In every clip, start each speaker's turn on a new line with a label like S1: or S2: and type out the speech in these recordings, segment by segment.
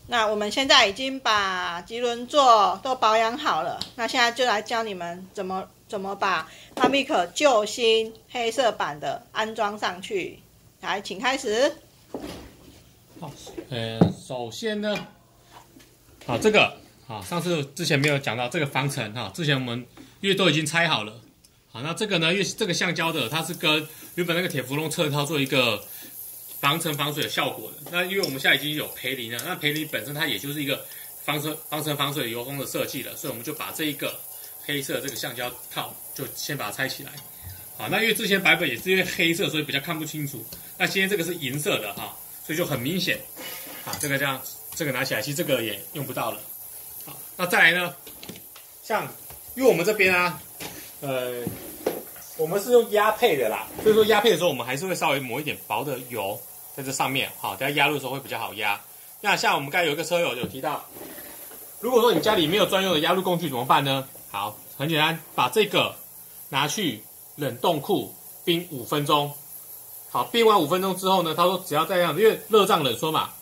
S1: 那我们现在已经把棘轮座都保养好了，那现在就来教你们怎么把 Mavic 旧新黑色版的安装上去。来，请开始。
S2: 好，首先呢，好这个好，上次之前没有讲到这个防尘哈，之前我们因为都已经拆好了，好，那这个呢，因为这个橡胶的它是跟原本那个铁氟龙侧套做一个防尘防水的效果的。那因为我们现在已经有培林了，那培林本身它也就是一个防尘防水油封的设计了，所以我们就把这一个黑色这个橡胶套就先把它拆起来。好，那因为之前版本也是因为黑色，所以比较看不清楚。那今天这个是银色的哈，所以就很明显。好，这个这样，这个拿起来，其实这个也用不到了。好，那再来呢，像因为我们这边啊，我们是用压配的啦，所以说压配的时候，我们还是会稍微抹一点薄的油在这上面，好，等下压入的时候会比较好压。那像我们刚才有一个车友有提到，如果说你家里没有专用的压入工具怎么办呢？好，很简单，把这个拿去冷冻库冰5分钟。好，冰完5分钟之后呢，他说只要这样，因为热胀冷缩嘛，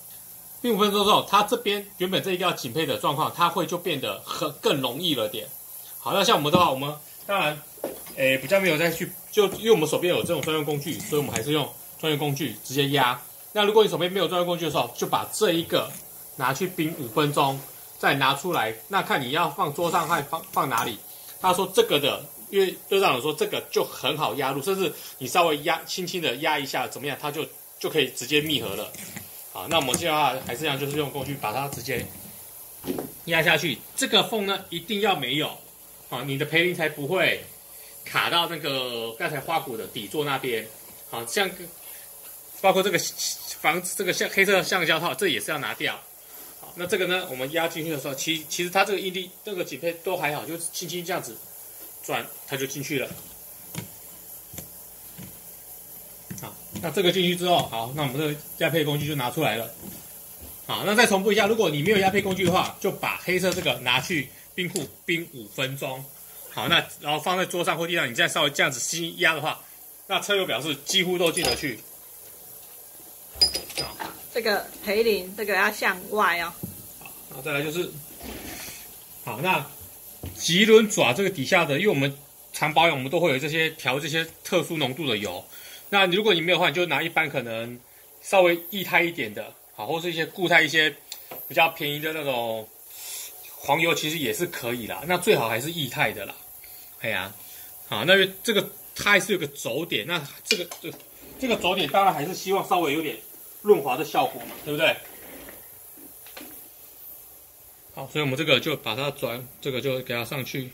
S2: 冰5分钟之后，它这边原本这一个要紧配的状况，它会就变得更容易了点。好，那像我们的话，我们当然，比较没有再去，就因为我们手边有这种专用工具，所以我们还是用专用工具直接压。那如果你手边没有专用工具的时候，就把这一个拿去冰5分钟，再拿出来，那看你要放桌上还放哪里。他说这个的。因为热胀冷缩这个就很好压入，甚至你稍微轻轻的压一下，怎么样，它就可以直接密合了。好，那我们现在还是一样，就是用工具把它直接压下去。这个缝呢一定要没有，好，你的培林才不会卡到那个刚才花鼓的底座那边。好，像包括这个这个黑色橡胶套，这也是要拿掉。好，那这个呢，我们压进去的时候，其实它这个硬这个紧配都还好，就轻轻这样子。转它就进去了。好，那这个进去之后，好，那我们这个压配工具就拿出来了。好，那再重复一下，如果你没有压配工具的话，就把黑色这个拿去冰库冰5分钟。好，那然后放在桌上或地上，你再稍微这样子轻压的话，那车友表示几乎都进得去。
S1: 好，这个培林这个要向外哦。
S2: 好，然后再来就是，好，那。棘轮爪这个底下的，因为我们常保养，我们都会有这些调这些特殊浓度的油。那如果你没有的话，你就拿一般可能稍微液态一点的，好，或是一些固态一些比较便宜的那种黄油，其实也是可以啦。那最好还是液态的啦。哎呀，好，那这个它还是有个轴点，那这个轴点当然还是希望稍微有点润滑的效果嘛，对不对？好，所以我们这个就把它这个就给它上去。